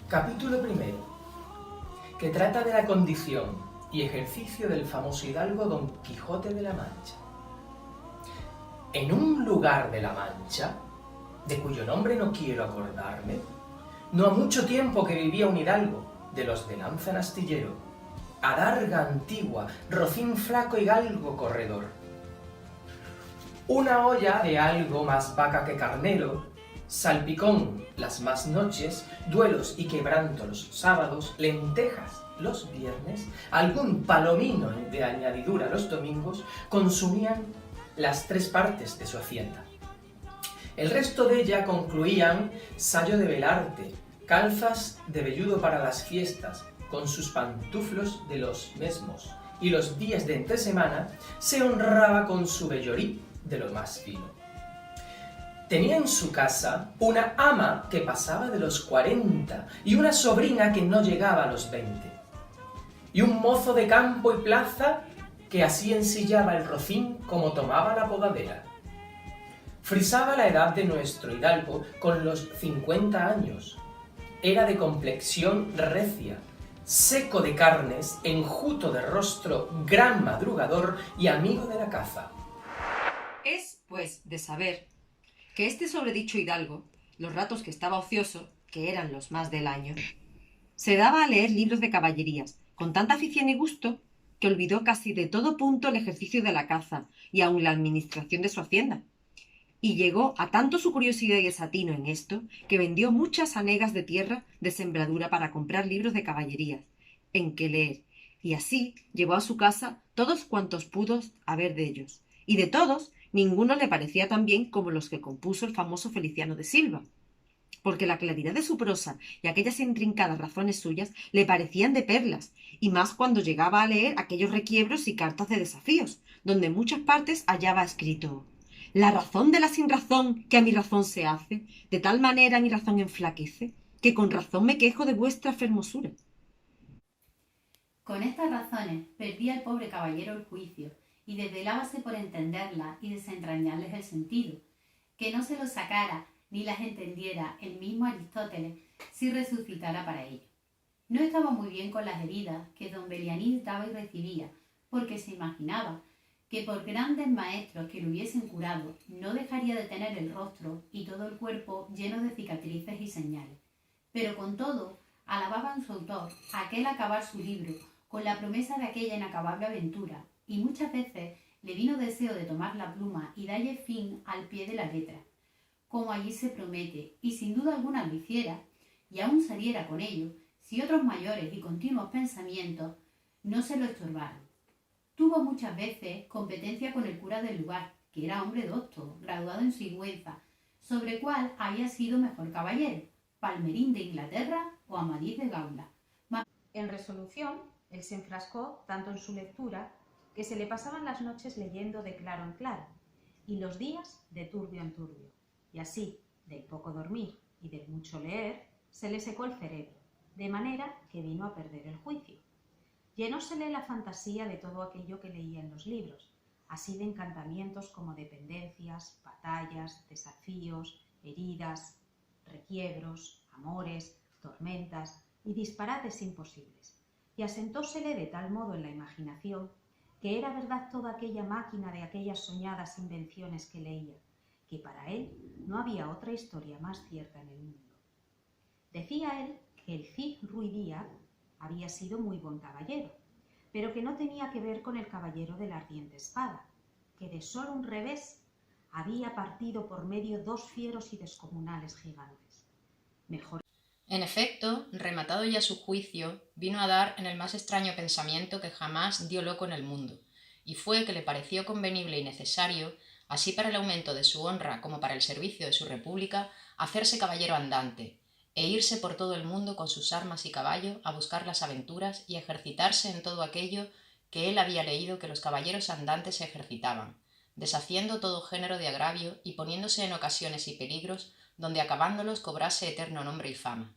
Capítulo primero, que trata de la condición y ejercicio del famoso hidalgo Don Quijote de la Mancha. En un lugar de la Mancha, de cuyo nombre no quiero acordarme, no ha mucho tiempo que vivía un hidalgo, de los de lanza en astillero, adarga antigua, rocín flaco y galgo corredor. Una olla de algo más vaca que carnero, salpicón las más noches, duelos y quebranto los sábados, lentejas los viernes, algún palomino de añadidura los domingos, consumían las 3 partes de su hacienda. El resto de ella concluían sayo de velarte, calzas de velludo para las fiestas, con sus pantuflos de los mesmos, y los días de entresemana se honraba con su vellorí de lo más fino. Tenía en su casa una ama que pasaba de los 40 y una sobrina que no llegaba a los 20, y un mozo de campo y plaza que así ensillaba el rocín como tomaba la podadera. Frisaba la edad de nuestro hidalgo con los 50 años. Era de complexión recia, seco de carnes, enjuto de rostro, gran madrugador y amigo de la caza. Es, pues, de saber que este sobredicho hidalgo, los ratos que estaba ocioso, que eran los más del año, se daba a leer libros de caballerías, con tanta afición y gusto, que olvidó casi de todo punto el ejercicio de la caza y aun la administración de su hacienda. Y llegó a tanto su curiosidad y desatino en esto, que vendió muchas hanegas de tierra de sembradura para comprar libros de caballerías, en que leer, y así llevó a su casa todos cuantos pudo haber de ellos, y de todos ninguno le parecía tan bien como los que compuso el famoso Feliciano de Silva, porque la claridad de su prosa y aquellas intrincadas razones suyas le parecían de perlas, y más cuando llegaba a leer aquellos requiebros y cartas de desafíos, donde en muchas partes hallaba escrito: la razón de la sinrazón que a mi razón se hace, de tal manera mi razón enflaquece, que con razón me quejo de vuestra fermosura. Con estas razones perdía el pobre caballero el juicio, y desvelábase por entenderlas y desentrañarles el sentido, que no se los sacara ni las entendiera el mismo Aristóteles si resucitara para ello. No estaba muy bien con las heridas que don Belianís daba y recibía, porque se imaginaba que por grandes maestros que lo hubiesen curado, no dejaría de tener el rostro y todo el cuerpo lleno de cicatrices y señales. Pero con todo, alababan su autor aquel acabar su libro con la promesa de aquella inacabable aventura, y muchas veces le vino deseo de tomar la pluma y darle fin al pie de la letra, como allí se promete, y sin duda alguna lo hiciera, y aún saliera con ello, si otros mayores y continuos pensamientos no se lo estorbaran. Tuvo muchas veces competencia con el cura del lugar, que era hombre docto, graduado en Sigüenza, sobre cuál había sido mejor caballero, Palmerín de Inglaterra o Amadís de Gaula. En resolución, él se enfrascó tanto en su lectura que se le pasaban las noches leyendo de claro en claro y los días de turbio en turbio, y así, del poco dormir y del mucho leer, se le secó el cerebro, de manera que vino a perder el juicio. Llenósele la fantasía de todo aquello que leía en los libros, así de encantamientos como de pendencias, batallas, desafíos, heridas, requiebros, amores, tormentas y disparates imposibles, y asentósele de tal modo en la imaginación que era verdad toda aquella máquina de aquellas soñadas invenciones que leía, que para él no había otra historia más cierta en el mundo. Decía él que el Cid Ruy Díaz había sido muy buen caballero, pero que no tenía que ver con el caballero de la ardiente espada, que de solo un revés había partido por medio 2 fieros y descomunales gigantes. Mejor. En efecto, rematado ya su juicio, vino a dar en el más extraño pensamiento que jamás dio loco en el mundo, y fue que le pareció convenible y necesario, así para el aumento de su honra como para el servicio de su república, hacerse caballero andante, e irse por todo el mundo con sus armas y caballo a buscar las aventuras y ejercitarse en todo aquello que él había leído que los caballeros andantes se ejercitaban, deshaciendo todo género de agravio y poniéndose en ocasiones y peligros donde acabándolos cobrase eterno nombre y fama.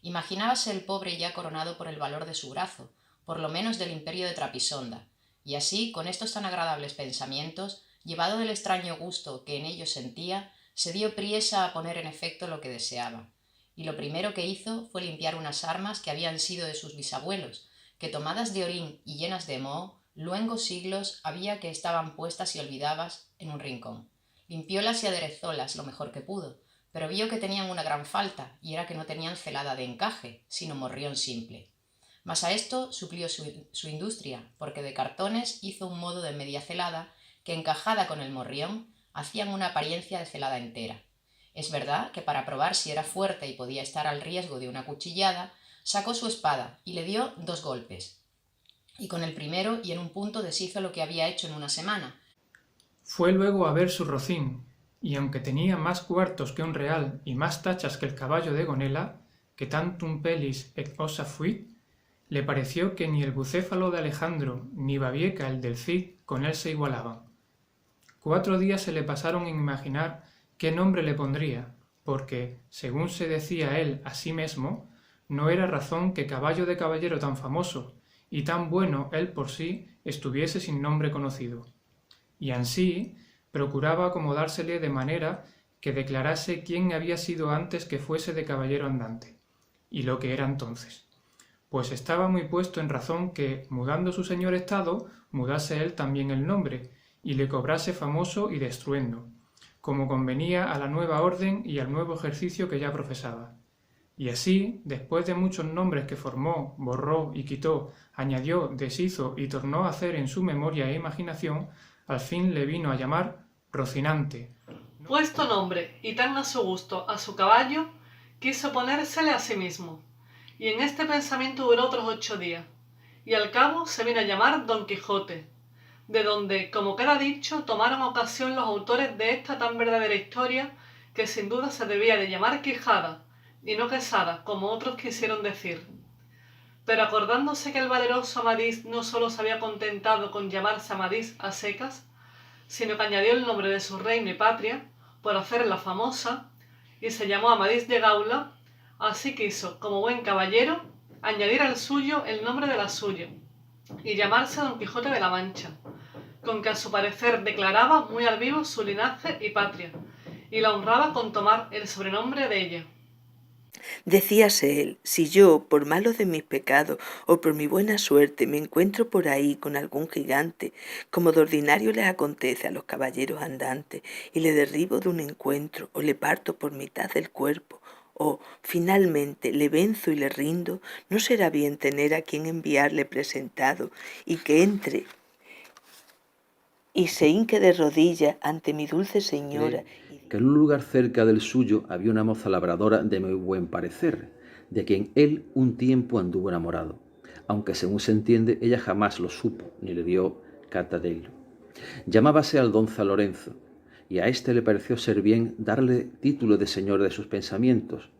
Imaginábase el pobre ya coronado por el valor de su brazo, por lo menos del imperio de Trapisonda, y así, con estos tan agradables pensamientos, llevado del extraño gusto que en ellos sentía, se dio priesa a poner en efecto lo que deseaba, y lo primero que hizo fue limpiar unas armas que habían sido de sus bisabuelos, que tomadas de orín y llenas de moho, luengos siglos había que estaban puestas y olvidadas en un rincón. Limpiólas y aderezólas lo mejor que pudo, pero vio que tenían una gran falta, y era que no tenían celada de encaje, sino morrión simple. Mas a esto suplió su industria, porque de cartones hizo un modo de media celada que, encajada con el morrión, hacían una apariencia de celada entera. Es verdad que para probar si era fuerte y podía estar al riesgo de una cuchillada, sacó su espada y le dio 2 golpes. Y con el primero y en un punto deshizo lo que había hecho en una semana. Fue luego a ver su rocín, y aunque tenía más cuartos que un real y más tachas que el caballo de Gonela, que tantum pelis et ossa fuit, le pareció que ni el bucéfalo de Alejandro ni Babieca el del Cid con él se igualaban. 4 días se le pasaron en imaginar qué nombre le pondría, porque, según se decía él a sí mismo, no era razón que caballo de caballero tan famoso y tan bueno él por sí estuviese sin nombre conocido. Y ansí procuraba acomodársele de manera que declarase quién había sido antes que fuese de caballero andante, y lo que era entonces, pues estaba muy puesto en razón que, mudando su señor estado, mudase él también el nombre, y le cobrase famoso y de estruendo, como convenía a la nueva orden y al nuevo ejercicio que ya profesaba. Y así, después de muchos nombres que formó, borró y quitó, añadió, deshizo y tornó a hacer en su memoria e imaginación, al fin le vino a llamar Rocinante. Puesto nombre, y tan a su gusto a su caballo, quiso ponérsele a sí mismo, y en este pensamiento duró otros 8 días, y al cabo se vino a llamar Don Quijote, de donde, como queda dicho, tomaron ocasión los autores de esta tan verdadera historia, que sin duda se debía de llamar Quijada, y no Quesada, como otros quisieron decir. Pero acordándose que el valeroso Amadís no sólo se había contentado con llamarse Amadís a secas, sino que añadió el nombre de su reino y patria, por hacerla famosa, y se llamó Amadís de Gaula, así quiso, como buen caballero, añadir al suyo el nombre de la suya, y llamarse Don Quijote de la Mancha, con que a su parecer declaraba muy al vivo su linaje y patria, y la honraba con tomar el sobrenombre de ella. Decíase él, si yo, por malo de mis pecados o por mi buena suerte, me encuentro por ahí con algún gigante, como de ordinario les acontece a los caballeros andantes, y le derribo de un encuentro, o le parto por mitad del cuerpo, o, finalmente, le venzo y le rindo, no será bien tener a quien enviarle presentado, y que entre y se hinque de rodillas ante mi dulce señora. Que en un lugar cerca del suyo había una moza labradora de muy buen parecer, de quien él un tiempo anduvo enamorado, aunque según se entiende ella jamás lo supo ni le dio carta de ello. Llamábase Aldonza Lorenzo, y a éste le pareció ser bien darle título de señor de sus pensamientos,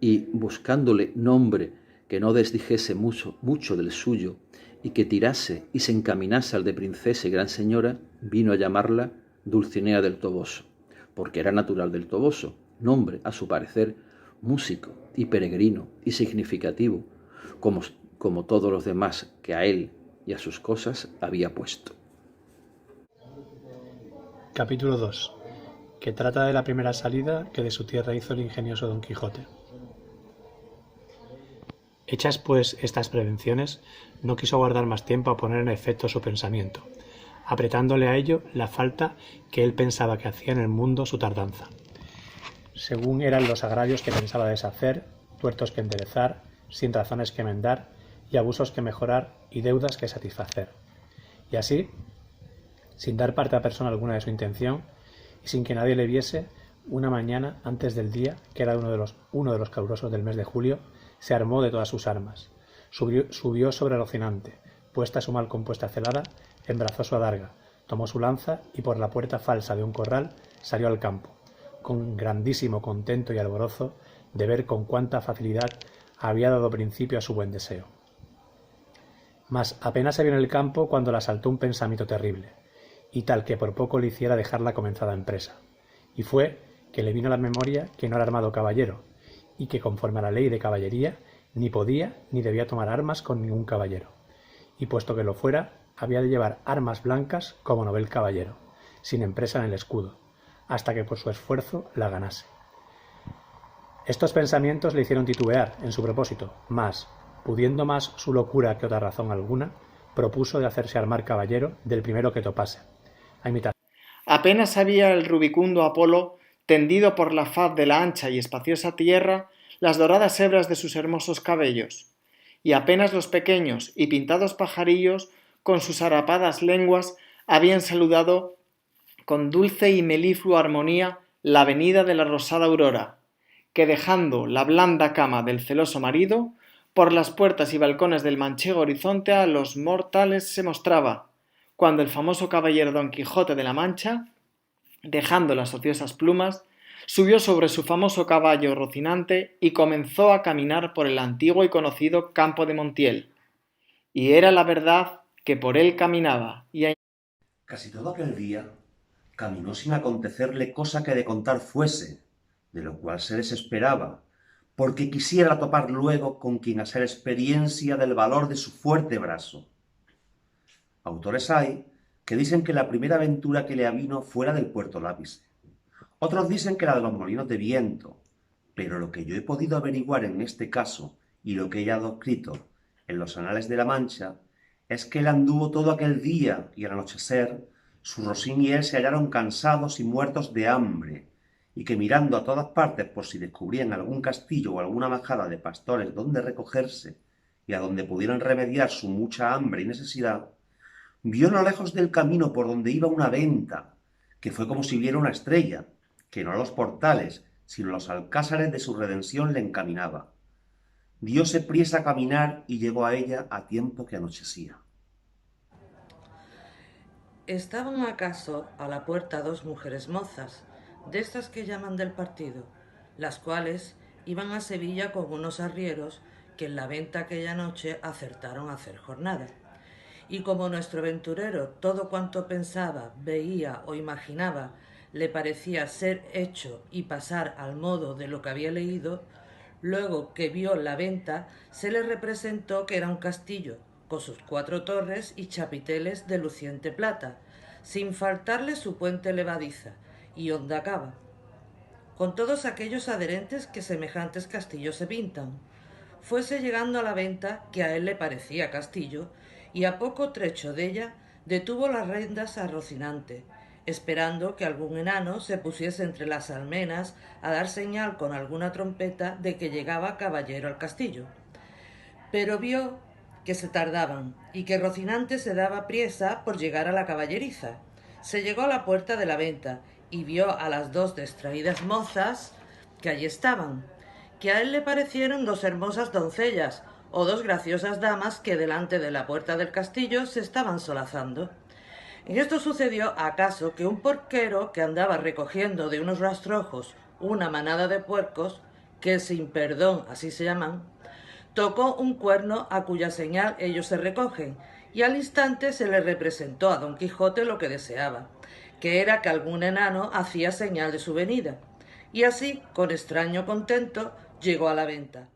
y buscándole nombre que no desdijese mucho del suyo, y que tirase y se encaminase al de princesa y gran señora, vino a llamarla Dulcinea del Toboso, porque era natural del Toboso, nombre, a su parecer, músico y peregrino y significativo, como todos los demás que a él y a sus cosas había puesto. Capítulo 2, que trata de la primera salida que de su tierra hizo el ingenioso Don Quijote. Hechas pues estas prevenciones, no quiso guardar más tiempo a poner en efecto su pensamiento, apretándole a ello la falta que él pensaba que hacía en el mundo su tardanza. Según eran los agravios que pensaba deshacer, tuertos que enderezar, sin razones que enmendar, y abusos que mejorar, y deudas que satisfacer. Y así, sin dar parte a persona alguna de su intención, y sin que nadie le viese, una mañana antes del día, que era uno de los calurosos del mes de julio, se armó de todas sus armas, subió sobre Rocinante, puesta su mal compuesta celada, embrazó su adarga, tomó su lanza y por la puerta falsa de un corral salió al campo, con grandísimo contento y alborozo de ver con cuánta facilidad había dado principio a su buen deseo. Mas apenas se vio en el campo cuando la asaltó un pensamiento terrible, y tal que por poco le hiciera dejar la comenzada empresa, y fue que le vino a la memoria que no era armado caballero, y que conforme a la ley de caballería ni podía ni debía tomar armas con ningún caballero, y puesto que lo fuera, había de llevar armas blancas como novel caballero, sin empresa en el escudo, hasta que por su esfuerzo la ganase. Estos pensamientos le hicieron titubear en su propósito, mas, pudiendo más su locura que otra razón alguna, propuso de hacerse armar caballero del primero que topase. A imitar. Apenas había el rubicundo Apolo tendido por la faz de la ancha y espaciosa tierra las doradas hebras de sus hermosos cabellos, y apenas los pequeños y pintados pajarillos con sus arapadas lenguas habían saludado con dulce y meliflua armonía la venida de la rosada aurora, que dejando la blanda cama del celoso marido, por las puertas y balcones del manchego horizonte a los mortales se mostraba, cuando el famoso caballero Don Quijote de la Mancha, dejando las ociosas plumas, subió sobre su famoso caballo Rocinante y comenzó a caminar por el antiguo y conocido campo de Montiel. Y era la verdad que por él caminaba, y casi todo aquel día caminó sin acontecerle cosa que de contar fuese, de lo cual se desesperaba, porque quisiera topar luego con quien hacer experiencia del valor de su fuerte brazo. Autores hay que dicen que la primera aventura que le avino fuera del Puerto Lápice. Otros dicen que la de los molinos de viento, pero lo que yo he podido averiguar en este caso y lo que he hallado escrito en los anales de la Mancha es que él anduvo todo aquel día y al anochecer su Rosín y él se hallaron cansados y muertos de hambre y que mirando a todas partes por si descubrían algún castillo o alguna majada de pastores donde recogerse y a donde pudieran remediar su mucha hambre y necesidad, vio a lo lejos del camino por donde iba una venta, que fue como si viera una estrella, que no a los portales, sino a los alcázares de su redención le encaminaba. Dióse priesa a caminar y llegó a ella a tiempo que anochecía. Estaban acaso a la puerta dos mujeres mozas, de estas que llaman del partido, las cuales iban a Sevilla con unos arrieros que en la venta aquella noche acertaron a hacer jornada. Y como nuestro aventurero todo cuanto pensaba, veía o imaginaba le parecía ser hecho y pasar al modo de lo que había leído, luego que vio la venta se le representó que era un castillo, con sus 4 torres y chapiteles de luciente plata, sin faltarle su puente levadiza y honda cava, con todos aquellos adherentes que semejantes castillos se pintan. Fuese llegando a la venta que a él le parecía castillo, y a poco trecho de ella detuvo las riendas a Rocinante, esperando que algún enano se pusiese entre las almenas a dar señal con alguna trompeta de que llegaba caballero al castillo. Pero vio que se tardaban y que Rocinante se daba priesa por llegar a la caballeriza. Se llegó a la puerta de la venta y vio a las 2 distraídas mozas que allí estaban, que a él le parecieron 2 hermosas doncellas o 2 graciosas damas que delante de la puerta del castillo se estaban solazando. En esto sucedió acaso que un porquero que andaba recogiendo de unos rastrojos una manada de puercos, que sin perdón así se llaman, tocó un cuerno a cuya señal ellos se recogen, y al instante se le representó a Don Quijote lo que deseaba, que era que algún enano hacía señal de su venida, y así, con extraño contento, llegó a la venta.